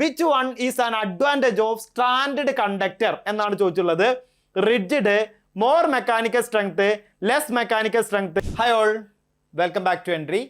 Which one is an advantage of stranded conductor എന്നാണ് ചോദിച്ചുള്ളത്. Rigid, more mechanical strength, less mechanical strength. Hi all, welcome back to entry.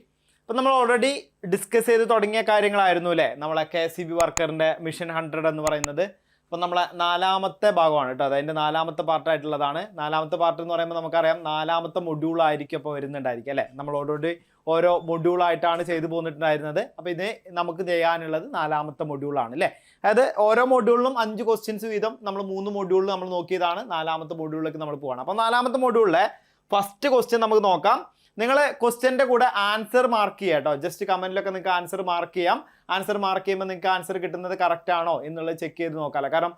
അപ്പം നമ്മൾ already discuss ചെയ്ത് തുടങ്ങിയ കാര്യങ്ങളായിരുന്നു അല്ലേ നമ്മളെ KCB വർക്കറിൻ്റെ മിഷൻ 100 എന്ന് പറയുന്നത്. അപ്പം നമ്മളെ നാലാമത്തെ ഭാഗമാണ് കേട്ടോ, അതിൻ്റെ നാലാമത്തെ പാർട്ടായിട്ടുള്ളതാണ്. നാലാമത്തെ പാർട്ട് എന്ന് പറയുമ്പോൾ നമുക്കറിയാം നാലാമത്തെ മൊഡ്യൂളായിരിക്കും അപ്പോൾ വരുന്നുണ്ടായിരിക്കും അല്ലേ. നമ്മൾ ഓൾറെഡി ഓരോ മൊഡ്യൂളായിട്ടാണ് ചെയ്തു പോന്നിട്ടുണ്ടായിരുന്നത്. അപ്പോൾ ഇത് നമുക്ക് ചെയ്യാനുള്ളത് നാലാമത്തെ മൊഡ്യൂളാണ് അല്ലേ. അതായത് ഓരോ മൊഡ്യൂളിലും 5 ക്വസ്റ്റ്യൻസ് വീതം നമ്മൾ 3 മൊഡ്യൂളിൽ നമ്മൾ നോക്കിയതാണ്. നാലാമത്തെ മൊഡ്യൂളിലേക്ക് നമ്മൾ പോവാണ്. അപ്പോൾ നാലാമത്തെ മൊഡ്യൂളിലെ ഫസ്റ്റ് ക്വസ്റ്റ്യൻ നമുക്ക് നോക്കാം. നിങ്ങൾ ക്വസ്റ്റ്യൻ്റെ കൂടെ ആൻസർ മാർക്ക് ചെയ്യുക കേട്ടോ. ജസ്റ്റ് കമൻറ്റിലൊക്കെ നിങ്ങൾക്ക് ആൻസർ മാർക്ക് ചെയ്യാം. ആൻസർ മാർക്ക് ചെയ്യുമ്പോൾ നിങ്ങൾക്ക് ആൻസർ കിട്ടുന്നത് കറക്റ്റ് ആണോ എന്നുള്ളത് ചെക്ക് ചെയ്ത് നോക്കാമല്ലോ. കാരണം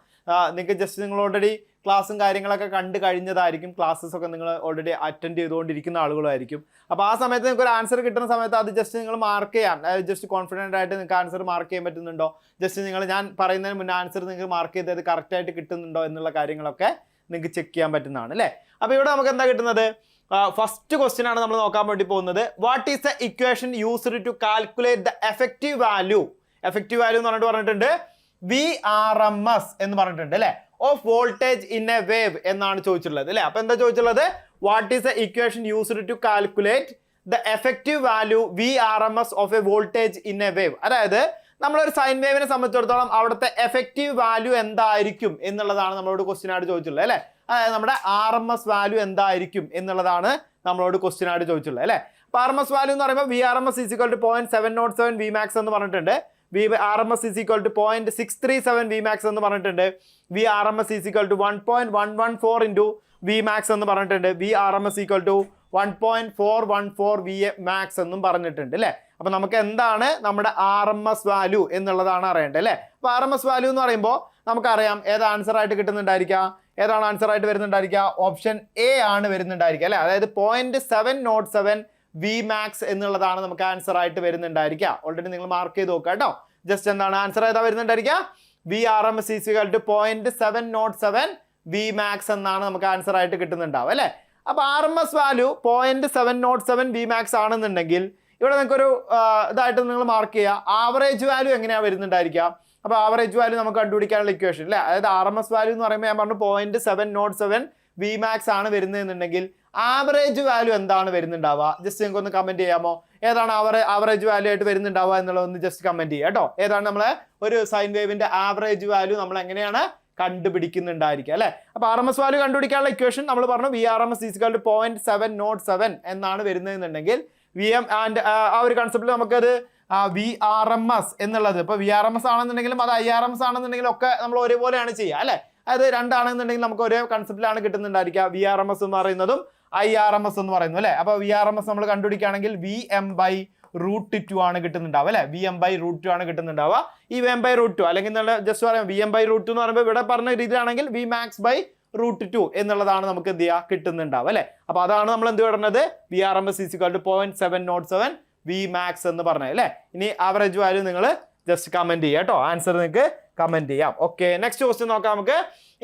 നിങ്ങൾക്ക് ജസ്റ്റ് നിങ്ങൾ ഓൾറെഡി ക്ലാസ്സും കാര്യങ്ങളൊക്കെ കണ്ടു കഴിഞ്ഞതായിരിക്കും. ക്ലാസ്സസ് ഒക്കെ നിങ്ങൾ ഓൾറെഡി അറ്റൻഡ് ചെയ്തുകൊണ്ടിരിക്കുന്ന ആളുകളായിരിക്കും. അപ്പോൾ ആ സമയത്ത് നിങ്ങൾക്ക് ഒരു ആൻസർ കിട്ടുന്ന സമയത്ത് അത് ജസ്റ്റ് നിങ്ങൾ മാർക്ക് ചെയ്യാം. ജസ്റ്റ് കോൺഫിഡൻ്റ് ആയിട്ട് നിങ്ങൾക്ക് ആൻസർ മാർക്ക് ചെയ്യാൻ പറ്റുന്നുണ്ടോ, ജസ്റ്റ് നിങ്ങൾ ഞാൻ പറയുന്നതിന് മുന്നേ ആൻസർ നിങ്ങൾക്ക് മാർക്ക് ചെയ്തത് കറക്റ്റായിട്ട് കിട്ടുന്നുണ്ടോ എന്നുള്ള കാര്യങ്ങളൊക്കെ നിങ്ങൾക്ക് ചെക്ക് ചെയ്യാൻ പറ്റുന്നതാണ് അല്ലേ. അപ്പോൾ ഇവിടെ നമുക്ക് എന്താ കിട്ടുന്നത്, ഫസ്റ്റ് ക്വസ്റ്റ്യൻ ആണ് നമ്മൾ നോക്കാൻ വേണ്ടി പോകുന്നത്. What is the equation used to calculate the effective value. Effective value എന്ന് പറഞ്ഞിട്ടുണ്ട് VRMS എന്ന് പറഞ്ഞിട്ടുണ്ട് അല്ലേ, of voltage in a wave എന്നാണ് ചോദിച്ചിട്ടുള്ളത് അല്ലേ. അപ്പൊ എന്താ ചോദിച്ചിട്ടുള്ളത്, what is the equation used to calculate the effective value VRMS of a voltage in a wave. അതായത് നമ്മളൊരു സൈൻ വേവിനെ സംബന്ധിച്ചിടത്തോളം അവിടുത്തെ എഫക്റ്റീവ് വാല്യൂ എന്തായിരിക്കും എന്നുള്ളതാണ് നമ്മളോട് ക്വസ്റ്റ്യൻ ആയിട്ട് ചോദിച്ചിട്ടുള്ളത് അല്ലേ. അതായത് നമ്മുടെ RMS വാല്യൂ എന്തായിരിക്കും എന്നുള്ളതാണ് നമ്മളോട് ക്വസ്റ്റ്യൻ ആയിട്ട് ചോദിച്ചിട്ടുള്ളത് അല്ലേ. അപ്പോൾ RMS വാല്യൂ എന്ന് പറയുമ്പോൾ VRMS is equal to 0.707 Vmax എന്ന് പറഞ്ഞിട്ടുണ്ട്. VRMS is equal to 0.637 Vmax എന്ന് പറഞ്ഞിട്ടുണ്ട്. VRMS is equal to 1.114 into Vmax എന്ന് പറഞ്ഞിട്ടുണ്ട്. VRMS equal to 1.414 Vmax എന്നും പറഞ്ഞിട്ടുണ്ട് അല്ലേ. അപ്പോൾ നമുക്ക് എന്താണ് നമ്മുടെ RMS വാല്യൂ എന്നുള്ളതാണ് അറിയേണ്ടത് അല്ലേ. അപ്പോൾ RMS വാല്യൂ എന്ന് പറയുമ്പോൾ നമുക്കറിയാം ഏത് ആൻസർ ആയിട്ട് കിട്ടുന്നുണ്ടായിരിക്കുക, ഏതാണ് ആൻസർ ആയിട്ട് വരുന്നുണ്ടായിരിക്കുക, ഓപ്ഷൻ A ആണ് വരുന്നുണ്ടായിരിക്കുക അല്ലേ. അതായത് 0.707 Vmax എന്നുള്ളതാണ് നമുക്ക് ആൻസർ ആയിട്ട് വരുന്നുണ്ടായിരിക്കുക. ഓൾറെഡി നിങ്ങൾ മാർക്ക് ചെയ്ത് നോക്കുക കേട്ടോ. ജസ്റ്റ് എന്താണ് ആൻസർ ഏതാ വരുന്നുണ്ടായിരിക്കുക, VRMS is equal to 0.707 Vmax എന്നാണ് നമുക്ക് ആൻസർ ആയിട്ട് കിട്ടുന്നുണ്ടാവും അല്ലേ. അപ്പോൾ RMS വാല്യൂ 0.707 Vmax ആണെന്നുണ്ടെങ്കിൽ ഇവിടെ നിങ്ങൾക്കൊരു ഇതായിട്ട് നിങ്ങൾ മാർക്ക് ചെയ്യുക. ആവറേജ് വാല്യൂ എങ്ങനെയാണ് വരുന്നുണ്ടായിരിക്കുക. അപ്പോൾ ആവറേജ് വാല്യൂ നമുക്ക് കണ്ടുപിടിക്കാനുള്ള ഇക്വേഷൻ അല്ലേ. അതായത് RMS വാല്യൂ എന്ന് പറയുമ്പോൾ ഞാൻ പറഞ്ഞു 0.707 Vmax ആണ് വരുന്നതെന്നുണ്ടെങ്കിൽ ആവറേജ് വാല്യൂ എന്താണ് വരുന്നുണ്ടാവുക, ജസ്റ്റ് നിങ്ങൾക്ക് ഒന്ന് കമൻറ്റ് ചെയ്യാമോ. ഏതാണ് ആവറേജ് വാല്യൂ ആയിട്ട് വരുന്നുണ്ടാവുക എന്നുള്ളതൊന്ന് ജസ്റ്റ് കമൻറ്റ് ചെയ്യുക കേട്ടോ. ഏതാണ് നമ്മളെ ഒരു സൈൻ വേവിൻ്റെ ആവറേജ് വാല്യൂ നമ്മൾ എങ്ങനെയാണ് കണ്ടുപിടിക്കുന്നുണ്ടായിരിക്കുക അല്ലേ. അപ്പോൾ RMS വാല്യൂ കണ്ടുപിടിക്കാനുള്ള ഇക്വേഷൻ നമ്മൾ പറഞ്ഞു VRMS is equal to 0.707 എന്നാണ് വരുന്നതെന്നുണ്ടെങ്കിൽ VM ആൻഡ് ആ ഒരു കൺസെപ്റ്റിൽ നമുക്കത് VRMS എന്നുള്ളത് ഇപ്പോൾ VRMS ആണെന്നുണ്ടെങ്കിലും അത് IRMS ആണെന്നുണ്ടെങ്കിലും ഒക്കെ നമ്മൾ ഒരേപോലെയാണ് ചെയ്യുക അല്ലേ. അത് രണ്ടാണെന്നുണ്ടെങ്കിൽ നമുക്ക് ഒരേ കൺസെപ്റ്റിലാണ് കിട്ടുന്നുണ്ടായിരിക്കുക. VRMS എന്ന് പറയുന്നതും IRMS എന്ന് പറയുന്നു അല്ലേ. അപ്പോൾ VRMS നമ്മൾ കണ്ടുപിടിക്കുകയാണെങ്കിൽ VM/√2 ആണ് കിട്ടുന്നുണ്ടാവുക അല്ലേ. VM/√2 ആണ് കിട്ടുന്നുണ്ടാവുക. ഈ VM/√2 അല്ലെങ്കിൽ ജസ്റ്റ് പറയാം VM/√2 എന്ന് പറയുമ്പോൾ ഇവിടെ പറഞ്ഞ രീതിയിലാണെങ്കിൽ Vmax/√2 എന്നുള്ളതാണ് നമുക്ക് എന്ത് ചെയ്യുക കിട്ടുന്നുണ്ടാവുക അല്ലേ. അപ്പോൾ അതാണ് നമ്മൾ എന്ത് പറയുന്നത് VRMS is equal to 0.707 Vmax എന്ന് പറഞ്ഞത് അല്ലേ. ഇനി ആവറേജ് വാല്യൂ നിങ്ങൾ ജസ്റ്റ് കമൻറ്റ് ചെയ്യുക കേട്ടോ. ആൻസർ നിങ്ങൾക്ക് കമൻറ്റ് ചെയ്യാം. ഓക്കെ, നെക്സ്റ്റ് ക്വസ്റ്റ്യൻ നോക്കാം നമുക്ക്.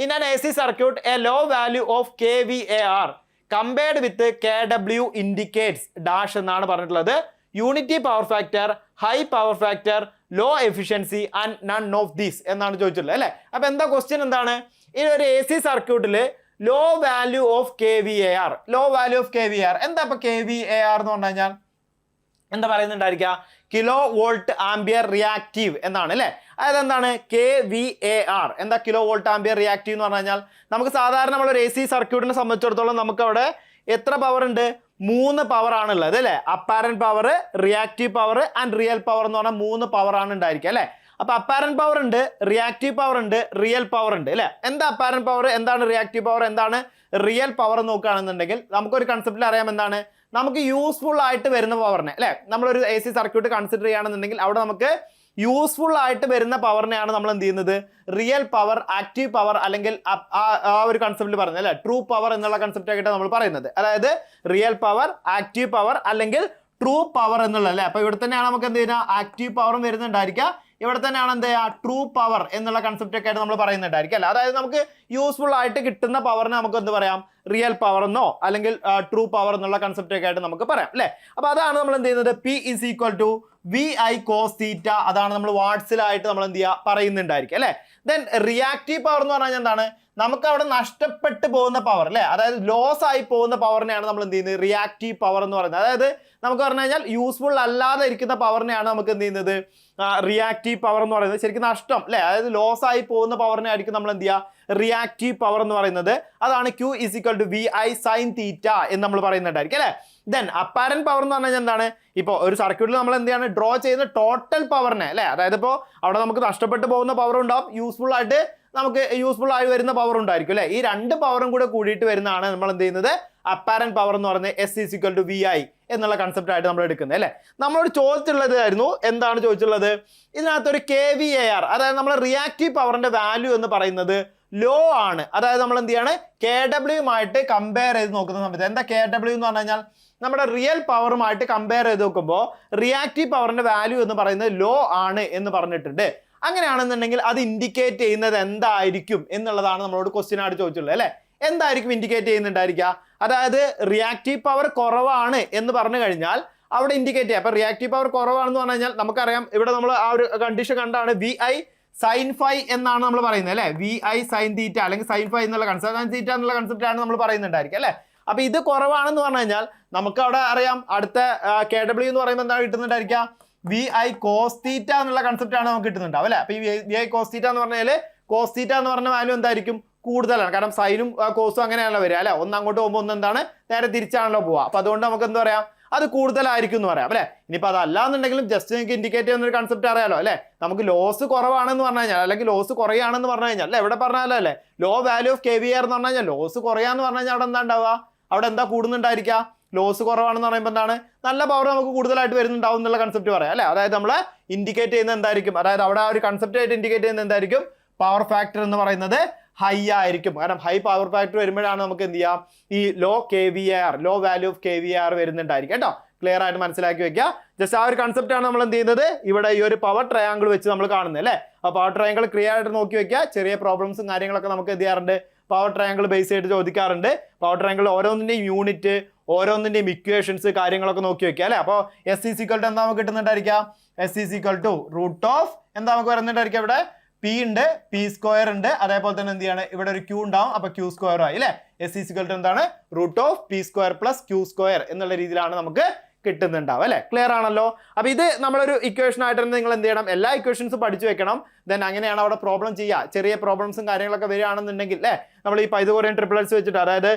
In an AC circuit a low value of kVAR compared with KW indicates dash എന്നാണ് പറഞ്ഞിട്ടുള്ളത്. Unity power factor, high power factor, low efficiency and none of these എന്നാണ് ചോദിച്ചിട്ടുള്ളത് അല്ലേ. അപ്പോൾ എന്താ ക്വസ്റ്റ്യൻ എന്താണ്, ഈ ഒരു AC സർക്യൂട്ടിൽ low value of kVAR, low value of kVAR എന്താ. ഇപ്പോൾ kVAR എന്ന് പറഞ്ഞു കഴിഞ്ഞാൽ എന്താ പറയുന്നുണ്ടായിരിക്കുക, കിലോ വോൾട്ട് ആംബിയർ റിയാക്റ്റീവ് എന്നാണ് അല്ലേ. അതായത് എന്താണ് kVAR, എന്താ കിലോ വോൾട്ട് ആംബിയർ റിയാക്റ്റീവ് എന്ന് പറഞ്ഞു കഴിഞ്ഞാൽ നമുക്ക് സാധാരണ നമ്മളൊരു AC സർക്യൂട്ടിനെ സംബന്ധിച്ചിടത്തോളം നമുക്ക് അവിടെ എത്ര പവർ ഉണ്ട്, 3 പവർ ആണുള്ളത് അല്ലേ. Apparent power, reactive power and real power എന്ന് പറഞ്ഞാൽ 3 പവർ ആണ് ഉണ്ടായിരിക്കുക അല്ലേ. അപ്പോൾ അപ്പാരന്റ് പവർ ഉണ്ട്, റിയാക്റ്റീവ് പവർ ഉണ്ട്, റിയൽ പവർ ഉണ്ട് അല്ലേ. എന്താ അപ്പാരന്റ് പവർ, എന്താണ് റിയാക്റ്റീവ് പവർ, എന്താണ് റിയൽ പവർ നോക്കുകയാണെന്നുണ്ടെങ്കിൽ നമുക്കൊരു കൺസെപ്റ്റിൽ അറിയാം എന്താണ്, നമുക്ക് യൂസ്ഫുൾ ആയിട്ട് വരുന്ന പവറിനെ അല്ലേ. നമ്മളൊരു AC സർക്യൂട്ട് കൺസിഡർ ചെയ്യുകയാണെന്നുണ്ടെങ്കിൽ അവിടെ നമുക്ക് യൂസ്ഫുൾ ആയിട്ട് വരുന്ന പവറിനെയാണ് നമ്മൾ എന്ത് ചെയ്യുന്നത് റിയൽ പവർ, ആക്റ്റീവ് പവർ അല്ലെങ്കിൽ ആ ഒരു കൺസെപ്റ്റിൽ പറയുന്നത് അല്ലേ. ട്രൂ പവർ എന്നുള്ള കൺസെപ്റ്റ് ആയിട്ടാണ് നമ്മൾ പറയുന്നത്. അതായത് റിയൽ പവർ, ആക്റ്റീവ് പവർ അല്ലെങ്കിൽ ട്രൂ പവർ എന്നുള്ളത് അല്ലേ. അപ്പോൾ ഇവിടെ തന്നെയാണ് നമുക്ക് എന്ത് ചെയ്യുക ആക്റ്റീവ് പവറും വരുന്നുണ്ടായിരിക്കുക. ഇവിടെ തന്നെയാണ് എന്ത് ചെയ്യുക ട്രൂ പവർ എന്നുള്ള കൺസെപ്റ്റ് ഒക്കെ ആയിട്ട് നമ്മൾ പറയുന്നുണ്ടായിരിക്കും അല്ലേ. അതായത് നമുക്ക് യൂസ്ഫുൾ ആയിട്ട് കിട്ടുന്ന പവറിനെ നമുക്ക് എന്ത് പറയാം റിയൽ പവർ എന്നോ അല്ലെങ്കിൽ ട്രൂ പവർ എന്നുള്ള കൺസെപ്റ്റ് ഒക്കെ ആയിട്ട് നമുക്ക് പറയാം അല്ലേ. അപ്പോൾ അതാണ് നമ്മൾ എന്ത് ചെയ്യുന്നത്, P is equal to V I cos theta, അതാണ് നമ്മൾ വാട്സിലായിട്ട് നമ്മൾ എന്ത് ചെയ്യുക പറയുന്നുണ്ടായിരിക്കും അല്ലേ. ദെൻ റിയാക്റ്റീവ് പവർ എന്ന് പറഞ്ഞാൽ എന്താണ്, നമുക്ക് അവിടെ നഷ്ടപ്പെട്ടു പോകുന്ന പവർ അല്ലേ, അതായത് ലോസ് ആയി പോകുന്ന പവറിനെയാണ് നമ്മൾ എന്ത് ചെയ്യുന്നത് റിയാക്റ്റീവ് പവർ എന്ന് പറയുന്നത്. അതായത് നമുക്ക് പറഞ്ഞു കഴിഞ്ഞാൽ യൂസ്ഫുൾ അല്ലാതെ ഇരിക്കുന്ന പവറിനെയാണ് നമുക്ക് എന്ത് ചെയ്യുന്നത് റിയാക്റ്റീവ് പവർ എന്ന് പറയുന്നത്. ശരിക്കും നഷ്ടം അല്ലേ, അതായത് ലോസ് ആയി പോകുന്ന പവറിനെ ആയിരിക്കും നമ്മൾ എന്ത് ചെയ്യുക റിയാക്റ്റീവ് പവർ എന്ന് പറയുന്നത്. അതാണ് Q is equal to V I sine theta എന്ന് നമ്മൾ പറയുന്നുണ്ടായിരിക്കും അല്ലേ. ദെൻ അപ്പാരന്റ് പവർ എന്ന് പറഞ്ഞാൽ എന്താണ്, ഇപ്പോൾ ഒരു സർക്യൂട്ടിൽ നമ്മൾ എന്ത് ചെയ്യാണ് ഡ്രോ ചെയ്യുന്ന ടോട്ടൽ പവറിനെ അല്ലേ, അതായത് ഇപ്പോൾ അവിടെ നമുക്ക് നഷ്ടപ്പെട്ടു പോകുന്ന പവർ ഉണ്ടാവും, യൂസ്ഫുൾ ആയി വരുന്ന പവർ ഉണ്ടായിരിക്കും അല്ലേ. ഈ രണ്ട് പവറും കൂടെ കൂടിയിട്ട് വരുന്നതാണ് നമ്മൾ എന്ത് ചെയ്യുന്നത് അപ്പാരന്റ് പവർ എന്ന് പറയുന്നത് S is equal to V I എന്നുള്ള കൺസെപ്റ്റ് ആയിട്ട് നമ്മൾ എടുക്കുന്നത് അല്ലേ. നമ്മളോട് ചോദിച്ചിട്ടുള്ളതായിരുന്നു, എന്താണ് ചോദിച്ചിട്ടുള്ളത്, ഇതിനകത്തൊരു KVAR, അതായത് നമ്മൾ റിയാക്റ്റീവ് പവറിന്റെ വാല്യൂ എന്ന് പറയുന്നത് ലോ ആണ്. അതായത് നമ്മൾ എന്ത് ചെയ്യാണ് KW കമ്പയർ ചെയ്ത് നോക്കുന്ന സമയത്ത്, എന്താ KW എന്ന് പറഞ്ഞു കഴിഞ്ഞാൽ നമ്മുടെ റിയൽ പവറുമായിട്ട് കമ്പയർ ചെയ്ത് നോക്കുമ്പോൾ റിയാക്റ്റീവ് പവറിന്റെ വാല്യൂ എന്ന് പറയുന്നത് ലോ ആണ് എന്ന് പറഞ്ഞിട്ടുണ്ട്. അങ്ങനെയാണെന്നുണ്ടെങ്കിൽ അത് ഇൻഡിക്കേറ്റ് ചെയ്യുന്നത് എന്തായിരിക്കും എന്നുള്ളതാണ് നമ്മളോട് ക്വസ്റ്റ്യൻ ആയിട്ട് ചോദിച്ചിട്ടുള്ളത് അല്ലേ. എന്തായിരിക്കും ഇൻഡിക്കേറ്റ് ചെയ്യുന്നുണ്ടായിരിക്കുക, അതായത് റിയാക്റ്റീവ് പവർ കുറവാണ് എന്ന് പറഞ്ഞു കഴിഞ്ഞാൽ അവിടെ ഇൻഡിക്കേറ്റ് ചെയ്യുക. അപ്പോൾ റിയാക്റ്റീവ് പവർ കുറവാണെന്ന് പറഞ്ഞു കഴിഞ്ഞാൽ നമുക്കറിയാം, ഇവിടെ നമ്മൾ ആ ഒരു കണ്ടീഷൻ കണ്ടാണ് വി ഐ സൈൻ ഫൈ എന്നാണ് നമ്മൾ പറയുന്നത് അല്ലേ. വി ഐ സൈൻ തീറ്റ അല്ലെങ്കിൽ സൈൻ ഫൈ എന്നുള്ള കൺസെപ്റ്റ്, സൈൻ തീറ്റ എന്നുള്ള കൺസെപ്റ്റാണ് നമ്മൾ പറയുന്നുണ്ടായിരിക്കും അല്ലേ. അപ്പോൾ ഇത് കുറവാണെന്ന് പറഞ്ഞു കഴിഞ്ഞാൽ നമുക്ക് അവിടെ അറിയാം അടുത്ത KW എന്ന് പറയുമ്പോൾ എന്താണ് കിട്ടുന്നുണ്ടായിരിക്കുക വി ഐ കോസ് തീറ്റ എന്നുള്ള കൺസെപ്റ്റ് ആണ് നമുക്ക് കിട്ടുന്നുണ്ടാവും അല്ലേ. അപ്പോൾ ഈ വി ഐ കോസ് തീറ്റ എന്ന് പറഞ്ഞാൽ കോസ് തീറ്റ എന്ന് പറഞ്ഞ വാല്യൂ എന്തായിരിക്കും കൂടുതലാണ്, കാരണം സൈനും കോസും അങ്ങനെയാണല്ലോ വരിക അല്ലെ. ഒന്ന് അങ്ങോട്ട് പോകുമ്പോൾ ഒന്ന് എന്താണ് നേരെ തിരിച്ചാണല്ലോ പോവുക. അപ്പോൾ അതുകൊണ്ട് നമുക്ക് എന്താ പറയാം അത് കൂടുതലായിരിക്കും എന്ന് പറയാം അല്ലേ. ഇനിയിപ്പോൾ അതല്ലാന്നുണ്ടെങ്കിലും ജസ്റ്റ് നിങ്ങൾക്ക് ഇൻഡിക്കേറ്റ് ചെയ്യുന്ന ഒരു കൺസെപ്റ്റ് അറിയാലോ അല്ലേ. നമുക്ക് ലോസ് കുറവാണെന്ന് പറഞ്ഞു കഴിഞ്ഞാൽ അല്ലെങ്കിൽ ലോസ് കുറയാണെന്ന് പറഞ്ഞു കഴിഞ്ഞാൽ അല്ലെ, എവിടെ പറഞ്ഞാലോ അല്ലേ ലോ വാല്യൂ ഓഫ് KVAR എന്ന് പറഞ്ഞു കഴിഞ്ഞാൽ ലോസ് കുറയാന്ന് പറഞ്ഞു കഴിഞ്ഞാൽ അവിടെ എന്താ ഉണ്ടാവുക, അവിടെ എന്താ കൂടുന്നുണ്ടായിരിക്കുക, ലോസ് കുറവാണെന്ന് പറയുമ്പോൾ എന്താണ് നല്ല പവർ നമുക്ക് കൂടുതലായിട്ട് വരുന്നുണ്ടാവും എന്നുള്ള കൺസെപ്റ്റ് പറയാം അല്ലേ. അതായത് നമ്മൾ ഇൻഡിക്കേറ്റ് ചെയ്യുന്നത് എന്തായിരിക്കും, അതായത് അവിടെ ആ ഒരു കൺസെപ്റ്റ് ആയിട്ട് ഇൻഡിക്കേറ്റ് ചെയ്യുന്നത് എന്തായിരിക്കും പവർ ഫാക്ടർ എന്ന് പറയുന്നത് ഹൈ ആയിരിക്കും. കാരണം ഹൈ പവർ ഫാക്ടർ വരുമ്പോഴാണ് നമുക്ക് എന്ത് ചെയ്യാം ഈ ലോ വാല്യൂ ഓഫ് KVAR വരുന്നുണ്ടായിരിക്കും കേട്ടോ. ക്ലിയർ ആയിട്ട് മനസ്സിലാക്കി വെക്കുക. ജസ്റ്റ് ആ ഒരു കൺസെപ്റ്റ് ആണ് നമ്മൾ എന്ത് ചെയ്യുന്നത് ഇവിടെ ഈ ഒരു പവർ ട്രയാങ്കിൾ വെച്ച് നമ്മൾ കാണുന്നത് അല്ലേ. ആ പവർ ട്രയാങ്കിൾ ക്ലിയർ ആയിട്ട് നോക്കി വെക്കുക. ചെറിയ പ്രോബ്ലംസും കാര്യങ്ങളൊക്കെ നമുക്ക് എന്ത് ചെയ്യാറുണ്ട് പവർ ട്രയാങ്കിൾ ബേസ് ചെയ്തിട്ട് ചോദിക്കാറുണ്ട്. പവർ ട്രയാങ്കിൾ ഓരോന്നിന്റെയും യൂണിറ്റ്, ഓരോന്നിന്റെയും ഇക്വേഷൻസ് കാര്യങ്ങളൊക്കെ നോക്കി വെക്കുക അല്ലേ. അപ്പോൾ S ഈസ് ഈക്വൽ ടു എന്താ നമുക്ക് കിട്ടുന്നുണ്ടായിരിക്കാം, S is equal to root of എന്താ നമുക്ക് വരുന്നുണ്ടായിരിക്കാം ഇവിടെ P ഉണ്ട്, P സ്ക്വയർ ഉണ്ട്, അതേപോലെ തന്നെ എന്ത് ചെയ്യാണ് ഇവിടെ ഒരു Q ഉണ്ടാവും, അപ്പൊ Q സ്ക്വയർ ആയി അല്ലേ. S ഈസ് ഈക്വൽ ടു എന്താണ് root of P square plus Q square എന്നുള്ള രീതിയിലാണ് നമുക്ക് കിട്ടുന്നുണ്ടാവും അല്ലേ. ക്ലിയർ ആണല്ലോ. അപ്പൊ ഇത് നമ്മളൊരു ഇക്വേഷൻ ആയിട്ട് നിങ്ങൾ എന്ത് ചെയ്യണം, എല്ലാ ഇക്വേഷൻസും പഠിച്ചു വെക്കണം. ദെൻ അങ്ങനെയാണ് അവിടെ പ്രോബ്ലം ചെയ്യുക. ചെറിയ പ്രോബ്ലംസും കാര്യങ്ങളൊക്കെ വരികയാണെന്നുണ്ടെങ്കിൽ അല്ലേ നമ്മൾ ഈ പൈതഗോറിയൻ ട്രിപ്പിൾസ് വെച്ചിട്ട്, അതായത്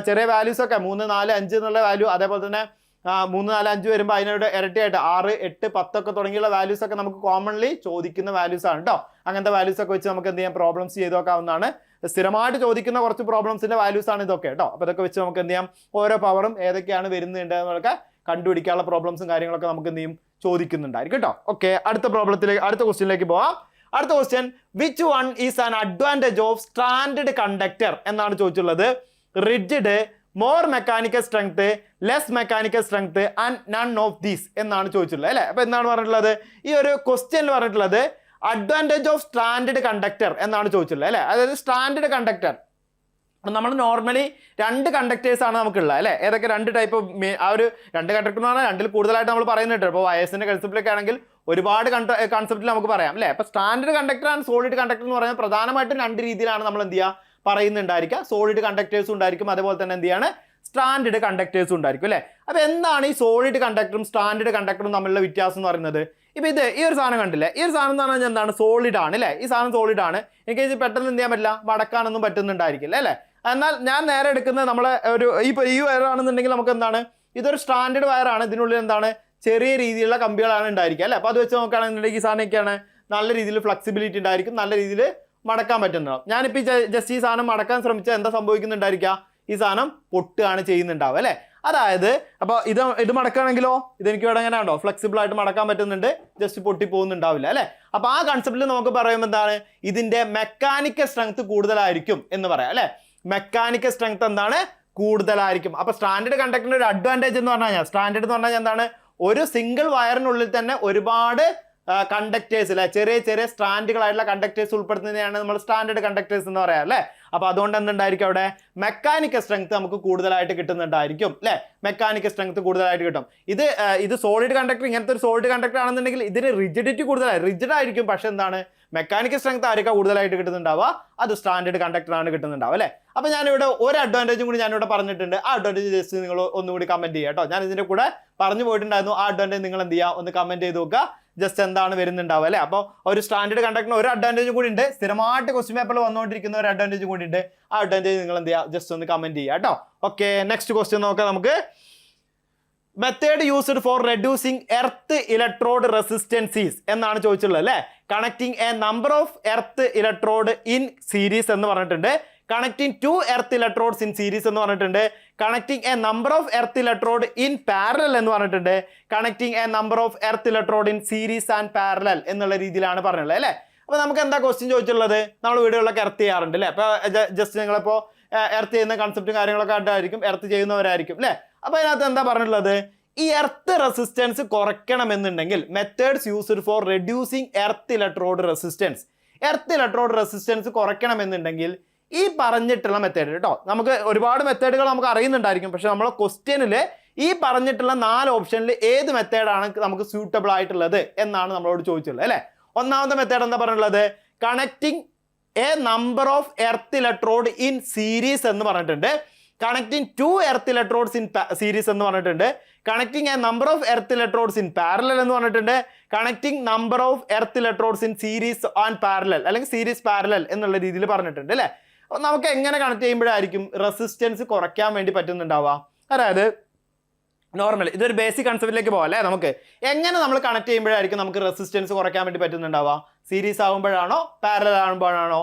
ചെറിയ വാല്യൂസ് ഒക്കെ 3, 4, 5 എന്നുള്ള വാല്യൂ, അതേപോലെ തന്നെ 3, 4, 5 വരുമ്പോൾ അതിനോട് ഇരട്ടിയായിട്ട് 6, 8, 10 ഒക്കെ തുടങ്ങിയുള്ള വാല്യൂസ് ഒക്കെ നമുക്ക് കോമൺലി ചോദിക്കുന്ന വാല്യൂസ് ആണ് കേട്ടോ. അങ്ങനത്തെ വാല്യൂസ് ഒക്കെ വെച്ച് നമുക്ക് എന്ത് ചെയ്യാം പ്രോബ്ലംസ് ചെയ്ത് നോക്കാവുന്നതാണ്. സ്ഥിരമായിട്ട് ചോദിക്കുന്ന കുറച്ച് പ്രോബ്ലംസിന്റെ വാല്യൂസ് ആണ് ഇതൊക്കെ കേട്ടോ. അപ്പോൾ ഇതൊക്കെ വെച്ച് നമുക്ക് എന്ത് ചെയ്യാം ഓരോ പവറും ഏതൊക്കെയാണ് വരുന്നുണ്ട് എന്നൊക്കെ കണ്ടുപിടിക്കാനുള്ള പ്രോബ്ലംസും കാര്യങ്ങളൊക്കെ നമുക്ക് എന്ത് ചെയ്യും ചോദിക്കുന്നുണ്ടായിരിക്കും കേട്ടോ. ഓക്കെ, അടുത്ത ക്വസ്റ്റ്യനിലേക്ക് പോവാം. അടുത്ത question, which one is an advantage of stranded conductor എന്നാണ് ചോദിച്ചിട്ടുള്ളത്. Rigid, more mechanical strength, less mechanical strength and none of these എന്നാണ് ചോദിച്ചിട്ടുള്ളത് അല്ലേ. അപ്പോൾ എന്താണ് പറഞ്ഞിട്ടുള്ളത് ഈ ഒരു ക്വസ്റ്റ്യനിൽ പറഞ്ഞിട്ടുള്ളത് അഡ്വാൻറ്റേജ് ഓഫ് സ്ട്രാൻഡഡ് കണ്ടക്ടർ എന്നാണ് ചോദിച്ചിട്ടുള്ളത് അല്ലേ. അതായത് സ്ട്രാൻഡഡ് കണ്ടക്ടർ നമ്മൾ നോർമലി 2 കണ്ടക്ടേഴ്സ് ആണ് നമുക്കുള്ളത് അല്ലേ. ഏതൊക്കെ 2 ടൈപ്പ്, ആ ഒരു 2 കണ്ടക്ടർ എന്ന് പറഞ്ഞാൽ 2ൽ കൂടുതലായിട്ട് നമ്മൾ പറയുന്നുണ്ട്. ഇപ്പോൾ വയസ്സിന്റെ കൺസെപ്റ്റിലൊക്കെ ആണെങ്കിൽ ഒരുപാട് കൺസെപ്റ്റിൽ നമുക്ക് പറയാം അല്ലേ. അപ്പോൾ standard conductor and solid conductor എന്ന് പറയുന്നത് പ്രധാനമായിട്ടും 2 രീതിയിലാണ് നമ്മൾ എന്ത് ചെയ്യുക പറയുന്നുണ്ടായിരിക്കുക. സോളിഡ് കണ്ടക്ടേഴ്സും ഉണ്ടായിരിക്കും, അതേപോലെ തന്നെ എന്ത് ചെയ്യാണ് സ്റ്റാൻഡേർഡ് കണ്ടക്ടേഴ്സും ഉണ്ടായിരിക്കും അല്ലേ. അപ്പോൾ എന്താണ് ഈ സോളിഡ് കണ്ടക്ടറും സ്റ്റാൻഡേർഡ് കണ്ടക്ടറും തമ്മിലുള്ള വ്യത്യാസം എന്ന് പറയുന്നത്? ഇപ്പോൾ ഈ ഒരു സാധനം കണ്ടില്ലേ, ഈ ഒരു സാധനം എന്ന് പറഞ്ഞാൽ എന്താണ് സോളിഡ് ആണ് അല്ലേ. ഈ സാധനം സോളിഡ് ആണ്, എനിക്ക് ഇത് പെട്ടെന്ന് എന്ത് ചെയ്യാൻ പറ്റില്ല, മടക്കാനൊന്നും പറ്റുന്നുണ്ടായിരിക്കില്ല അല്ലേ. എന്നാൽ ഞാൻ നേരെ എടുക്കുന്നത് നമ്മളെ ഈ വയറാണെന്നുണ്ടെങ്കിൽ നമുക്ക് എന്താണ് ഇതൊരു സ്റ്റാൻഡേർഡ് വയറാണ്, ഇതിനുള്ളിൽ എന്താണ് ചെറിയ രീതിയിലുള്ള കമ്പികളാണ് ഉണ്ടായിരിക്കുക അല്ലേ. അപ്പോൾ അത് വെച്ച് നോക്കുകയാണെന്നുണ്ടെങ്കിൽ ഈ സാധനമൊക്കെയാണ് നല്ല രീതിയിൽ ഫ്ലെക്സിബിലിറ്റി ഉണ്ടായിരിക്കും, നല്ല രീതിയിൽ മടക്കാൻ പറ്റുന്നുണ്ടാവും. ഞാനിപ്പോൾ ജസ്റ്റ് ഈ സാധനം മടക്കാൻ ശ്രമിച്ചാൽ എന്താ സംഭവിക്കുന്നുണ്ടായിരിക്കുക, ഈ സാധനം പൊട്ടുകയാണ് ചെയ്യുന്നുണ്ടാവും അല്ലേ. അതായത് അപ്പോൾ ഇത് മടക്കുകയാണെങ്കിലോ ഇതെനിക്ക് ഇവിടെ എങ്ങനെ ഉണ്ടോ ഫ്ലെക്സിബിൾ ആയിട്ട് മടക്കാൻ പറ്റുന്നുണ്ട്, ജസ്റ്റ് പൊട്ടി പോകുന്നുണ്ടാവില്ല അല്ലേ. അപ്പോൾ ആ കൺസെപ്റ്റിൽ നമുക്ക് പറയുമ്പോൾ എന്താണ് ഇതിൻ്റെ മെക്കാനിക്കൽ സ്ട്രെങ്ത് കൂടുതലായിരിക്കും എന്ന് പറയാം അല്ലേ. മെക്കാനിക്കൽ സ്ട്രെങ്ത് എന്താണ് കൂടുതലായിരിക്കും. അപ്പോൾ സ്റ്റാൻഡേർഡ് കണ്ടക്ടറിന്റെ ഒരു അഡ്വാൻറ്റേജ് എന്ന് പറഞ്ഞു കഴിഞ്ഞാൽ, സ്റ്റാൻഡേർഡ് എന്ന് പറഞ്ഞാൽ എന്താണ് ഒരു സിംഗിൾ വയറിനുള്ളിൽ തന്നെ ഒരുപാട് കണ്ടക്ടേഴ്സ് അല്ലെ, ചെറിയ ചെറിയ സ്ട്രാൻഡുകളായിട്ടുള്ള കണ്ടക്ടേഴ്സ് ഉൾപ്പെടുത്തുന്നതിനെയാണ് നമ്മൾ സ്റ്റാൻഡേർഡ് കണ്ടക്ടേഴ്സ് എന്ന് പറയാം അല്ലേ. അപ്പൊ അതുകൊണ്ട് എന്തുണ്ടായിരിക്കും അവിടെ മെക്കാനിക്കൽ സ്ട്രെങ്ത് നമുക്ക് കൂടുതലായിട്ട് കിട്ടുന്നുണ്ടായിരിക്കും അല്ലെ, മെക്കാനിക്കൽ സ്ട്രെങ്ത് കൂടുതലായിട്ട് കിട്ടും. ഇത് സോളിഡ് കണ്ടക്ടർ, ഇങ്ങനത്തെ ഒരു സോളിഡ് കണ്ടക്ടർ ആണെന്നുണ്ടെങ്കിൽ ഇതിന് റിജിഡിറ്റി കൂടുതലായി റിജിഡ് ആയിരിക്കും. പക്ഷെ എന്താണ് മെക്കാനിക്കൽ സ്ട്രെങ്ത് ആയിരിക്കും കൂടുതലായിട്ട് കിട്ടുന്നുണ്ടാവുക, അത് സ്റ്റാൻഡേർഡ് കണ്ടക്ടർ ആണ് കിട്ടുന്നുണ്ടാവുക അല്ലേ. അപ്പൊ ഞാനിവിടെ ഒരു അഡ്വാൻറ്റേജും കൂടി ഞാനിവിടെ പറഞ്ഞിട്ടുണ്ട്. ആ അഡ്വാൻറ്റേജ് ജസ്റ്റ് നിങ്ങൾ ഒന്നുകൂടി കമന്റ് ചെയ്യുക കേട്ടോ. ഞാൻ ഇതിന്റെ കൂടെ പറഞ്ഞു പോയിട്ടുണ്ടായിരുന്നു. ആ അഡ്വാൻറ്റേജ് നിങ്ങൾ എന്ത് ചെയ്യുക, ഒന്ന് കമന്റ് ചെയ്ത് നോക്കുക, ജസ്റ്റ് എന്താണ് വരുന്നുണ്ടാവുക അല്ലേ. അപ്പോൾ ഒരു സ്റ്റാൻഡേർഡ് കണ്ടക്ടറിന് ഒരു അഡ്വാൻറ്റേജ് കൂടി ഉണ്ട്, സ്ഥിരമായിട്ട് ക്വസ്റ്റ്യൻ പേപ്പറിൽ വന്നുകൊണ്ടിരിക്കുന്ന ഒരു അഡ്വാൻറ്റേജ് കൂടി ഉണ്ട്. ആ അഡ്വാൻറ്റേജ് നിങ്ങൾ എന്ത് ചെയ്യുക, ജസ്റ്റ് ഒന്ന് കമന്റ് ചെയ്യുക കേട്ടോ. ഓക്കെ, നെക്സ്റ്റ് ക്വസ്റ്റ്യൻ നോക്കാം നമുക്ക്. Method used for reducing earth electrode resistances എന്നാണ് ചോദിച്ചിട്ടുള്ളത് അല്ലേ. Connecting a number of earth electrode in series എന്ന് പറഞ്ഞിട്ടുണ്ട്. Connecting two earth electrodes in series എന്ന് പറഞ്ഞിട്ടുണ്ട്. Connecting a number of earth electrode in parallel എന്ന് പറഞ്ഞിട്ടുണ്ട്. Connecting a number of earth electrode in series and parallel എന്നുള്ള രീതിയിലാണ് പറഞ്ഞിട്ടുള്ളത് അല്ലേ. അപ്പോൾ നമുക്ക് എന്താ ക്വസ്റ്റ്യൻ ചോദിച്ചിട്ടുള്ളത്, നമ്മൾ വീഡിയോകളൊക്കെ എർത്ത് ചെയ്യാറുണ്ട് അല്ലേ. അപ്പോൾ ജസ്റ്റ് നിങ്ങളിപ്പോൾ എർത്ത് ചെയ്യുന്ന കൺസെപ്റ്റും കാര്യങ്ങളൊക്കെ ആയിട്ടായിരിക്കും, എർത്ത് ചെയ്യുന്നവരായിരിക്കും അല്ലേ. അപ്പോൾ അതിനകത്ത് എന്താ പറഞ്ഞിട്ടുള്ളത്, ഈ എർത്ത് റെസിസ്റ്റൻസ് കുറയ്ക്കണമെന്നുണ്ടെങ്കിൽ methods used for reducing earth electrode resistance, earth electrode resistance കുറയ്ക്കണമെന്നുണ്ടെങ്കിൽ ഈ പറഞ്ഞിട്ടുള്ള മെത്തേഡ് കേട്ടോ. നമുക്ക് ഒരുപാട് മെത്തേഡുകൾ നമുക്ക് അറിയുന്നുണ്ടായിരിക്കും, പക്ഷെ നമ്മളെ ക്വസ്റ്റ്യനിൽ ഈ പറഞ്ഞിട്ടുള്ള 4 ഓപ്ഷനിൽ ഏത് മെത്തേഡാണ് നമുക്ക് സ്യൂട്ടബിൾ ആയിട്ടുള്ളത് എന്നാണ് നമ്മളോട് ചോദിച്ചുള്ളത് അല്ലേ. ഒന്നാമത്തെ മെത്തേഡ് എന്താ പറഞ്ഞിട്ടുള്ളത്, connecting a number of earth electrode in series എന്ന് പറഞ്ഞിട്ടുണ്ട്. Connecting two earth electrodes in series എന്ന് പറഞ്ഞിട്ടുണ്ട്. Connecting a number of earth electrodes in parallel എന്ന് പറഞ്ഞിട്ടുണ്ട്. Connecting number of earth electrodes in series and parallel അല്ലെങ്കിൽ series parallel എന്നുള്ള രീതിയിൽ പറഞ്ഞിട്ടുണ്ട് അല്ലേ. അപ്പോൾ നമുക്ക് എങ്ങനെ കണക്ട് ചെയ്യുമ്പോഴായിരിക്കും റെസിസ്റ്റൻസ് കുറയ്ക്കാൻ വേണ്ടി പറ്റുന്നുണ്ടാവുക, അതായത് നോർമൽ ഇതൊരു ബേസിക് കൺസെപ്റ്റിലേക്ക് പോകാം അല്ലേ. നമുക്ക് എങ്ങനെ നമ്മൾ കണക്ട് ചെയ്യുമ്പോഴായിരിക്കും നമുക്ക് റെസിസ്റ്റൻസ് കുറയ്ക്കാൻ വേണ്ടി പറ്റുന്നുണ്ടാവുക, സീരീസ് ആകുമ്പോഴാണോ പാരലൽ ആകുമ്പോഴാണോ,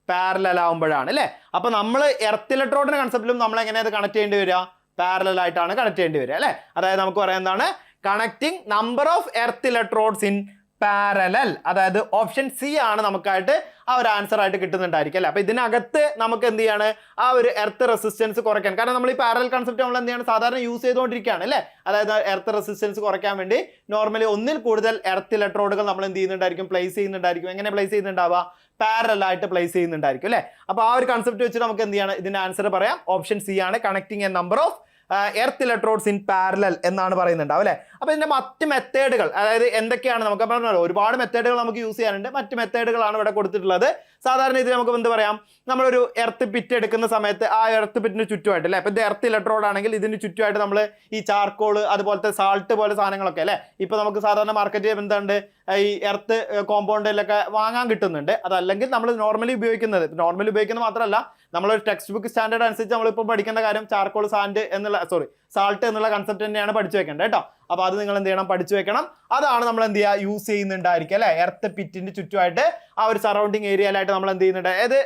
പാരലൽ ആകുമ്പോഴാണ് അല്ലേ. അപ്പോൾ നമ്മൾ എർത്ത് ഇലക്ട്രോഡിന്റെ കൺസെപ്റ്റിലും നമ്മൾ എങ്ങനെയാണ് അത് കണക്ട് ചെയ്യേണ്ടി വരിക, പാരലൽ ആയിട്ടാണ് കണക്ട് ചെയ്യേണ്ടി വരിക അല്ലേ. അതായത് നമുക്ക് പറയാം എന്താണ് connecting number of earth electrodes in parallel, അതായത് ഓപ്ഷൻ സി ആണ് നമുക്കായിട്ട് ആ ഒരു ആൻസർ ആയിട്ട് കിട്ടുന്നുണ്ടായിരിക്കും അല്ലേ. അപ്പോൾ ഇതിനകത്ത് നമുക്ക് എന്ത് ചെയ്യാണ്, ആ ഒരു എർത്ത് റെസിസ്റ്റൻസ് കുറയ്ക്കാൻ, കാരണം നമ്മൾ ഈ പാരലൽ കൺസെപ്റ്റ് നമ്മൾ എന്ത് ചെയ്യാണ് സാധാരണ യൂസ് ചെയ്തുകൊണ്ടിരിക്കുകയാണ് അല്ലേ. അതായത് എർത്ത് റെസിസ്റ്റൻസ് കുറയ്ക്കാൻ വേണ്ടി നോർമലി ഒന്നിൽ കൂടുതൽ എർത്ത് ഇലക്ട്രോഡുകൾ നമ്മൾ എന്ത് ചെയ്യുന്നുണ്ടായിരിക്കും, പ്ലേസ് ചെയ്യുന്നുണ്ടായിരിക്കും. എങ്ങനെ പ്ലേസ് ചെയ്യുന്നുണ്ടാവുക, പാരലൽ ആയിട്ട് പ്ലേസ് ചെയ്യുന്നുണ്ടായിരിക്കും അല്ലേ. അപ്പോൾ ആ ഒരു കൺസെപ്റ്റ് വെച്ച് നമുക്ക് എന്ത് ചെയ്യാണ്, ഇതിന്റെ ആൻസർ പറയാം, ഓപ്ഷൻ സി ആണ്, connecting a number of earth electrodes in parallel എന്നാണ് പറയുന്നുണ്ടാവും അല്ലേ. അപ്പോൾ ഇതിന്റെ മറ്റ് മെത്തേഡുകൾ, അതായത് എന്തൊക്കെയാണ് നമുക്ക് പറഞ്ഞല്ലോ, ഒരുപാട് മെത്തേഡുകൾ നമുക്ക് യൂസ് ചെയ്യാനുണ്ട്. മറ്റ് മെത്തേഡുകളാണ് ഇവിടെ കൊടുത്തിട്ടുള്ളത്. സാധാരണ ഇതിൽ നമുക്ക് എന്ത് പറയാം, നമ്മളൊരു എർത്ത് പിറ്റ് എടുക്കുന്ന സമയത്ത് ആ എർത്ത് പിറ്റിന് ചുറ്റുമായിട്ട് അല്ലേ, അപ്പോൾ ഇത് എർത്ത് ഇലക്ട്രോഡ് ആണെങ്കിൽ ഇതിന് ചുറ്റുമായിട്ട് നമ്മൾ ഈ ചാർക്കോൾ അതുപോലത്തെ സാൾട്ട് പോലെ സാധനങ്ങളൊക്കെ അല്ലേ ഇപ്പോൾ നമുക്ക് സാധാരണ മാർക്കറ്റിൽ എന്തുണ്ട്, ഈ എർത്ത് കോമ്പൗണ്ടിലൊക്കെ വാങ്ങാൻ കിട്ടുന്നുണ്ട്. അതല്ലെങ്കിൽ നമ്മൾ നോർമലി ഉപയോഗിക്കുന്നത് മാത്രമല്ല, നമ്മളൊരു ടെക്സ്റ്റ് ബുക്ക് സ്റ്റാൻഡേർഡ് അനുസരിച്ച് നമ്മളിപ്പോൾ പഠിക്കേണ്ട കാര്യം ചാർക്കോൾ സാൾട്ട് എന്നുള്ള കൺസെപ്റ്റ് തന്നെയാണ് പഠിച്ചു വെക്കേണ്ടത് കേട്ടോ. അപ്പോൾ അത് നിങ്ങൾ എന്ത് ചെയ്യണം, പഠിച്ചു വെക്കണം. അതാണ് നമ്മൾ എന്ത് ചെയ്യുക, യൂസ് ചെയ്യുന്നുണ്ടായിരിക്കും അല്ലേ. എർത്ത് പിറ്റിന്റെ ചുറ്റുമായിട്ട് ആ ഒരു സറൗണ്ടിങ് ഏരിയയിലായിട്ട് നമ്മൾ എന്ത് ചെയ്യുന്നുണ്ട്, ഏത്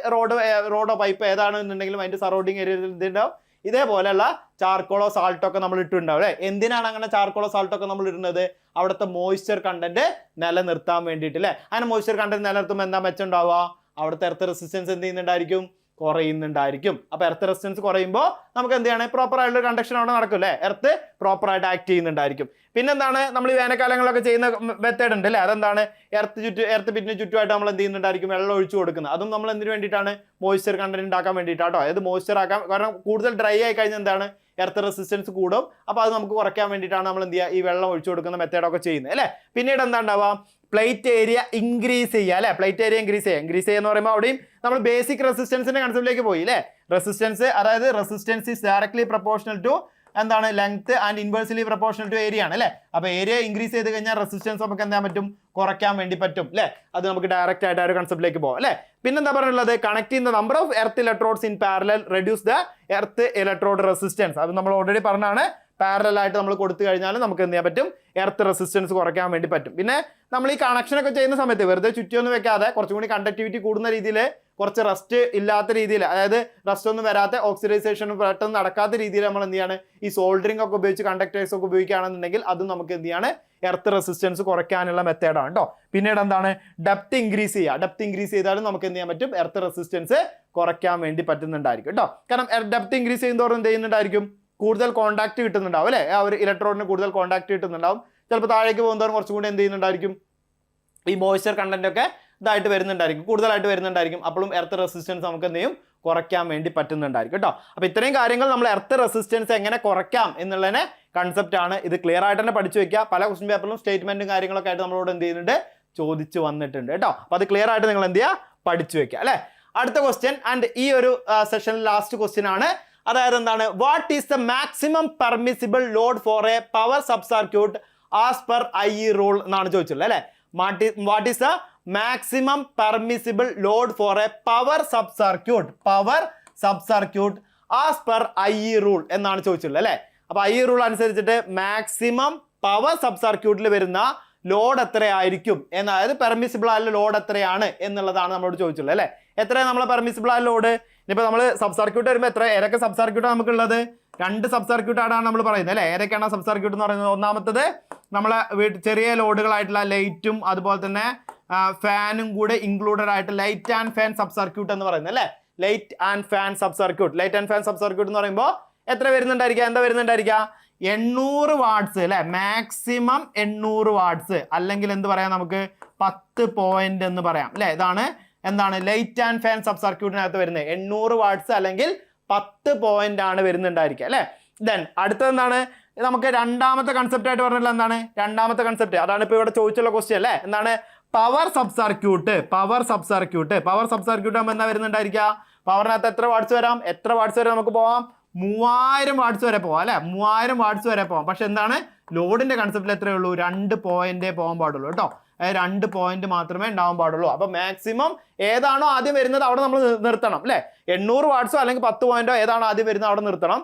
റോഡോ പൈപ്പ് ഏതാണെന്നുണ്ടെങ്കിലും അതിന്റെ സറൗണ്ടിങ് ഏരിയയിൽ എന്തുണ്ടാവും, ഇതേപോലെയുള്ള ചാർക്കോളോ സാൾട്ടോ ഒക്കെ നമ്മൾ ഇട്ടുണ്ടാവും അല്ലേ. എന്തിനാണ് അങ്ങനെ ചാർക്കോളോ സാൾട്ടോ ഒക്കെ നമ്മൾ ഇടുന്നത്, അവിടുത്തെ മോയ്സ്ചർ കണ്ടന്റ് നിലനിർത്താൻ വേണ്ടിയിട്ട് അല്ലേ. അങ്ങനെ മോയ്സ്ചർ കണ്ടന്റ് നിലനിർത്തുമ്പോൾ എന്താ മെച്ചം ഉണ്ടാവുക, അവിടുത്തെ എർത്ത് റെസിസ്റ്റൻസ് എന്ത് ചെയ്യുന്നുണ്ടായിരിക്കും, കുറയുന്നുണ്ടായിരിക്കും. അപ്പോൾ എർത്ത് റെസിസ്റ്റൻസ് കുറയുമ്പോൾ നമുക്ക് എന്ത് ചെയ്യണം, പ്രോപ്പർ ആയിട്ടുള്ള കണ്ടക്ഷൻ അവിടെ നടക്കും അല്ലേ, എർത്ത് പ്രോപ്പർ ആയിട്ട് ആക്ട് ചെയ്യുന്നുണ്ടായിരിക്കും. പിന്നെന്താണ് നമ്മൾ ഈ വേനൽക്കാലങ്ങളൊക്കെ ചെയ്യുന്ന മെത്തേഡ് ഉണ്ട് അല്ലേ, അതെന്താണ് എർത്ത് പിറ്റിന് ചുറ്റുമായിട്ട് നമ്മൾ എന്ത് ചെയ്യുന്നുണ്ടായിരിക്കും, വെള്ളം ഒഴിച്ചു കൊടുക്കുന്നത്. അതും നമ്മൾ എന്തിനു വേണ്ടിയിട്ടാണ്, മോയ്സ്ചർ കണ്ടന്റ് ഉണ്ടാക്കാൻ വേണ്ടിയിട്ടാട്ടോ. അതായത് മോയ്സ്ചർ ആക്കാൻ, കാരണം കൂടുതൽ ഡ്രൈ ആയി കഴിഞ്ഞാൽ എന്താണ് എർത്ത് റെസിസ്റ്റൻസ് കൂടും. അപ്പോൾ അത് നമുക്ക് കുറയ്ക്കാൻ വേണ്ടിയിട്ടാണ് നമ്മൾ എന്ത് ചെയ്യുക, ഈ വെള്ളം ഒഴിച്ചു കൊടുക്കുന്ന മെത്തേഡൊക്കെ ചെയ്യുന്നത് അല്ലേ. പിന്നീട് എന്താ ഉണ്ടാവുക, പ്ലേറ്റ് ഏരിയ ഇൻക്രീസ് ചെയ്യുക അല്ലേ. പ്ലേറ്റ് ഏരിയ ഇൻക്രീസ് ചെയ്യുക എന്ന് പറയുമ്പോൾ അവിടെയും നമ്മൾ ബേസിക് റെസിസ്റ്റൻസിന്റെ കൺസെപ്റ്റിലേക്ക് പോയി അല്ലേ. റെസിസ്റ്റൻസ്, അതായത് resistance is directly proportional to എന്താണ്, length and inversely proportional to area ആണ് അല്ലേ. അപ്പോൾ ഏരിയ ഇൻക്രീസ് ചെയ്ത് കഴിഞ്ഞാൽ റെസിസ്റ്റൻസ് നമുക്ക് എന്താ പറ്റും, കുറയ്ക്കാൻ വേണ്ടി പറ്റും അല്ലേ. അത് നമുക്ക് ഡയറക്റ്റ് ആയിട്ട് ആ ഒരു കൺസെപ്റ്റിലേക്ക് പോകാം അല്ലേ. പിന്നെന്താ പറഞ്ഞുള്ളത്, connecting the number of earth electrodes in parallel reduce the earth electrode resistance. അത് നമ്മൾ ഓൾറെഡി പറഞ്ഞാണ്, പാരലൽ ആയിട്ട് നമ്മൾ കൊടുത്തു കഴിഞ്ഞാൽ നമുക്ക് എന്ത് ചെയ്യാൻ പറ്റും, എർത്ത് റെസിസ്റ്റൻസ് കുറയ്ക്കാൻ വേണ്ടി പറ്റും. പിന്നെ നമ്മൾ ഈ കണക്ഷനൊക്കെ ചെയ്യുന്ന സമയത്ത് വെറുതെ ചുറ്റിയൊന്നും വെക്കാതെ കുറച്ചും കൂടി കണ്ടക്ടിവിറ്റി കൂടുന്ന രീതിയിൽ, കുറച്ച് റസ്റ്റ് ഇല്ലാത്ത രീതിയിൽ, അതായത് റസ്റ്റ് ഒന്നും വരാത്ത, ഓക്സിഡൈസേഷൻ പെട്ടെന്ന് നടക്കാത്ത രീതിയിൽ നമ്മൾ എന്ത് ചെയ്യാണ്, ഈ സോൾഡറിംഗ് ഒക്കെ ഉപയോഗിച്ച് കണ്ടക്ടേഴ്സ് ഒക്കെ ഉപയോഗിക്കുകയാണെന്നുണ്ടെങ്കിൽ അതും നമുക്ക് എന്ത് ചെയ്യാണ്, എർത്ത് റെസിസ്റ്റൻസ് കുറയ്ക്കാനുള്ള മെത്തേഡാണ് കേട്ടോ. പിന്നീട് എന്താണ്, ഡെപ്ത് ഇൻക്രീസ് ചെയ്യുക. ഡെപ്ത് ഇൻക്രീസ് ചെയ്താലും നമുക്ക് എന്ത് ചെയ്യാൻ പറ്റും, എർത്ത് റെസിസ്റ്റൻസ് കുറയ്ക്കാൻ വേണ്ടി പറ്റുന്നുണ്ടായിരിക്കും കേട്ടോ. കാരണം ഡെപ്ത് ഇൻക്രീസ് ചെയ്യുന്നതോറും എന്ത് ചെയ്യുന്നുണ്ടായിരിക്കും, കൂടുതൽ കോൺടാക്ട് കിട്ടുന്നുണ്ടാവും അല്ലേ. ആ ഒരു ഇലക്ട്രോണിന് കൂടുതൽ കോൺടാക്ട് കിട്ടുന്നുണ്ടാവും. ചിലപ്പോൾ താഴേക്ക് പോകുന്നതോറും കുറച്ചും കൂടി എന്ത് ചെയ്യുന്നുണ്ടായിരിക്കും, ഈ മോയ്സ്ചർ കണ്ടന്റ് ഒക്കെ ഇതായിട്ട് വരുന്നുണ്ടായിരിക്കും, കൂടുതലായിട്ട് വരുന്നുണ്ടായിരിക്കും. അപ്പോഴും എർത്ത് റെസിസ്റ്റൻസ് നമുക്ക് എന്ത് ചെയ്യും, കുറയ്ക്കാൻ വേണ്ടി പറ്റുന്നുണ്ടായിരിക്കും കേട്ടോ. അപ്പോൾ ഇത്രയും കാര്യങ്ങൾ നമ്മൾ എർത്ത് റെസിസ്റ്റൻസ് എങ്ങനെ കുറയ്ക്കാം എന്നുള്ളതിനെ കൺസെപ്റ്റ് ആണ്. ഇത് ക്ലിയർ ആയിട്ട് തന്നെ പഠിച്ചു വെക്കുക. പല ക്വസ്റ്റ്യൻ പേപ്പറിലും സ്റ്റേറ്റ്മെന്റും കാര്യങ്ങളൊക്കെ ആയിട്ട് നമ്മളോട് എന്ത് ചെയ്യുന്നുണ്ട്, ചോദിച്ചു വന്നിട്ടുണ്ട് കേട്ടോ. അപ്പോൾ അത് ക്ലിയർ ആയിട്ട് നിങ്ങൾ എന്ത് ചെയ്യുക, പഠിച്ചു വെക്കുക അല്ലേ. അടുത്ത ക്വസ്റ്റ്യൻ ആൻഡ് ഈ ഒരു സെഷനിൽ ലാസ്റ്റ് ക്വസ്റ്റ്യൻ ആണ്. അതായത് എന്താണ്, what is the maximum permissible load for a power sub circuit as per IE rule എന്നാണ് ചോദിച്ചുള്ളത് അല്ലേ. What is the maximum permissible load for a power sub circuit as per IE rule എന്നാണ് ചോദിച്ചുള്ളത് അല്ലേ. അപ്പോൾ IE റൂൾ അനുസരിച്ചിട്ട് maximum power sub സർക്യൂട്ടിൽ വരുന്ന ലോഡ് എത്രയായിരിക്കും, അതായത് പെർമിസിബിൾ ആയ ലോഡ് എത്രയാണ് എന്നുള്ളതാണ് നമ്മളോട് ചോദിച്ചുള്ളത് അല്ലേ. എത്രയാണ് നമ്മളെ പെർമിസിബിൾ ആയ ലോഡ്? ഇനിയിപ്പോൾ നമ്മൾ സബ് സർക്യൂട്ട് വരുമ്പോൾ ഏതൊക്കെ സബ് സർക്യൂട്ടാണ് നമുക്കുള്ളത്? 2 സബ് സർക്യൂട്ടാണ് നമ്മൾ പറയുന്നത് അല്ലേ. ഏതൊക്കെയാണ് സബ് സർക്യൂട്ട് എന്ന് പറയുന്നത്? ഒന്നാമത്തത് നമ്മളെ ചെറിയ ലോഡുകളായിട്ടുള്ള ലൈറ്റും അതുപോലെ തന്നെ ഫാനും കൂടെ ഇൻക്ലൂഡഡ് ആയിട്ട് light and fan sub circuit എന്ന് പറയുന്നത് അല്ലേ. Light and fan sub circuit എന്ന് പറയുമ്പോൾ എത്ര വരുന്നുണ്ടായിരിക്കുക, എന്താ വരുന്നുണ്ടായിരിക്കുക? 800 വാട്ട്സ് അല്ലേ. മാക്സിമം 800 വാട്ട്സ്, അല്ലെങ്കിൽ എന്ത് പറയാം, നമുക്ക് 10 പോയിന്റ് എന്ന് പറയാം അല്ലേ. ഇതാണ് എന്താണ് ലൈറ്റ് ആൻഡ് ഫാൻ സബ് സർക്യൂട്ടിനകത്ത് വരുന്നത്. 800 വാട്ട്സ് അല്ലെങ്കിൽ 10 പോയിന്റ് ആണ് വരുന്നുണ്ടായിരിക്കുക അല്ലേ. ദെൻ അടുത്തത് എന്താണ്, നമുക്ക് രണ്ടാമത്തെ കൺസെപ്റ്റ് ആയിട്ട് പറഞ്ഞിട്ടുള്ള എന്താണ്, രണ്ടാമത്തെ കൺസെപ്റ്റ് അതാണ് ഇപ്പോൾ ഇവിടെ ചോദിച്ചുള്ള ക്വസ്റ്റ്യൻ അല്ലേ. എന്താണ്, പവർ സബ് സർക്യൂട്ട് ആകുമ്പോൾ എന്താ വരുന്നുണ്ടായിരിക്കുക? പവറിനകത്ത് എത്ര വാട്ട്സ് വരെ നമുക്ക് പോവാം? 3000 വാട്ട്സ് വരെ പോവാം അല്ലേ. 3000 വാട്ട്സ് വരെ പോവാം. പക്ഷെ എന്താണ്, ലോഡിന്റെ കൺസെപ്റ്റിൽ എത്രയേ ഉള്ളൂ? 2 പോയിന്റേ പോകാൻ പാടുള്ളൂ കേട്ടോ. 2 പോയിന്റ് മാത്രമേ ഉണ്ടാവാൻ പാടുള്ളൂ. അപ്പൊ മാക്സിമം ഏതാണോ ആദ്യം വരുന്നത് അവിടെ നമ്മൾ നിർത്തണം അല്ലേ. 800 വാട്ട്സോ അല്ലെങ്കിൽ 10 പോയിന്റോ ഏതാണോ ആദ്യം വരുന്നത് അവിടെ നിർത്തണം.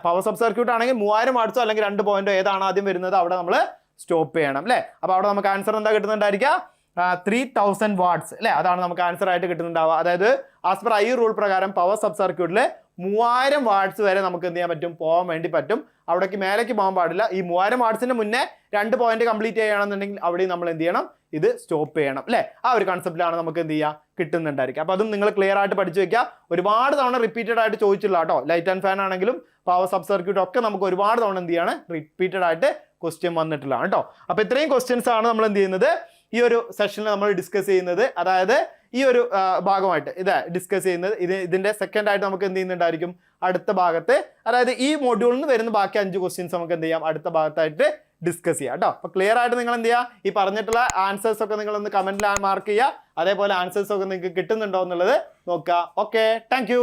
പവർ സബ് സർക്യൂട്ട് ആണെങ്കിൽ 3000 വാട്ട്സോ അല്ലെങ്കിൽ 2 പോയിന്റോ ഏതാണോ ആദ്യം വരുന്നത് അവിടെ നമ്മൾ സ്റ്റോപ്പ് ചെയ്യണം അല്ലേ. അപ്പൊ അവിടെ നമുക്ക് ആൻസർ എന്താ കിട്ടുന്നുണ്ടായിരിക്കുക? 3000 വാട്ട്സ് അല്ലേ. അതാണ് നമുക്ക് ആൻസർ ആയിട്ട് കിട്ടുന്നുണ്ടാവുക. അതായത് ആസ് പെർ IE റൂൾ പ്രകാരം പവർ സബ് സർക്യൂട്ടിൽ 3000 വാട്ട്സ് വരെ നമുക്ക് എന്ത് ചെയ്യാൻ പറ്റും, പോകാൻ വേണ്ടി പറ്റും. അവിടേക്ക് മേലേക്ക് പോകാൻ പാടില്ല. ഈ 3000 വാട്ട്സിന് മുന്നേ 2 പോയിന്റ് കംപ്ലീറ്റ് ചെയ്യണമെന്നുണ്ടെങ്കിൽ അവിടെയും നമ്മൾ എന്ത് ചെയ്യണം, ഇത് സ്റ്റോപ്പ് ചെയ്യണം അല്ലേ. ആ ഒരു കൺസെപ്റ്റിലാണ് നമുക്ക് എന്ത് ചെയ്യുക, കിട്ടുന്നുണ്ടായിരിക്കും. അപ്പോൾ അതും നിങ്ങൾ ക്ലിയർ ആയിട്ട് പഠിച്ചു വെക്കുക. ഒരുപാട് തവണ റിപ്പീറ്റഡ് ആയിട്ട് ചോദിച്ചില്ല കേട്ടോ. ലൈറ്റ് ആൻഡ് ഫാൻ ആണെങ്കിലും പവർ സബ് സർക്യൂട്ട് ഒക്കെ നമുക്ക് ഒരുപാട് തവണ എന്ത് ചെയ്യാണ്, റിപ്പീറ്റഡ് ആയിട്ട് ക്വസ്റ്റ്യൻ വന്നിട്ടുള്ളതാണ് കേട്ടോ. അപ്പോൾ ഇത്രയും ക്വസ്റ്റ്യൻസ് ആണ് നമ്മൾ എന്ത് ചെയ്യുന്നത്, ഈ ഒരു സെഷനിൽ നമ്മൾ ഡിസ്കസ് ചെയ്യുന്നത്. അതായത് ഈ ഒരു ഭാഗമായിട്ട് ഇത് ഡിസ്കസ് ചെയ്യുന്നത്, ഇതിന്റെ സെക്കൻഡ് ആയിട്ട് നമുക്ക് എന്ത് ചെയ്യുന്നുണ്ടായിരിക്കും, അടുത്ത ഭാഗത്ത്, അതായത് ഈ മൊഡ്യൂളിൽ നിന്ന് വരുന്ന ബാക്കി 5 ക്വസ്റ്റ്യൻസ് നമുക്ക് എന്ത് ചെയ്യാം, അടുത്ത ഭാഗത്തായിട്ട് ഡിസ്കസ് ചെയ്യാം കേട്ടോ. അപ്പോൾ ക്ലിയർ ആയിട്ട് നിങ്ങൾ എന്ത് ചെയ്യുക, ഈ പറഞ്ഞിട്ടുള്ള ആൻസേഴ്സ് ഒക്കെ നിങ്ങൾ ഒന്ന് കമന്റിൽ മാർക്ക് ചെയ്യുക. അതേപോലെ ആൻസേഴ്സ് ഒക്കെ നിങ്ങൾക്ക് കിട്ടുന്നുണ്ടോ എന്നുള്ളത് നോക്കുക. Okay, thank